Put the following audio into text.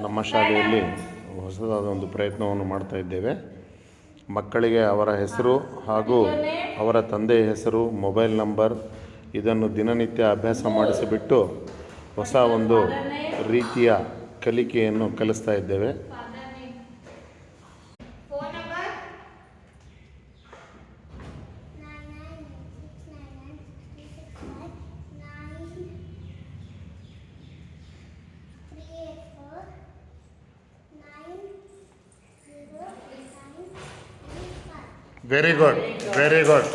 ನಮ್ಮ ಶಾಲೆಯಲ್ಲಿ ಹೊಸದಾದ ಒಂದು ಪ್ರಯತ್ನವನ್ನು ಮಾಡ್ತಾ ಇದ್ದೇವೆ. ಮಕ್ಕಳಿಗೆ ಅವರ ಹೆಸರು ಹಾಗೂ ಅವರ ತಂದೆಯ ಹೆಸರು, ಮೊಬೈಲ್ ನಂಬರ್ ಇದನ್ನು ದಿನನಿತ್ಯ ಅಭ್ಯಾಸ ಮಾಡಿಸಿಬಿಟ್ಟು ಹೊಸ ಒಂದು ರೀತಿಯ ಕಲಿಕೆಯನ್ನು ಕಲಿಸ್ತಾ ಇದ್ದೇವೆ. Very good, very good.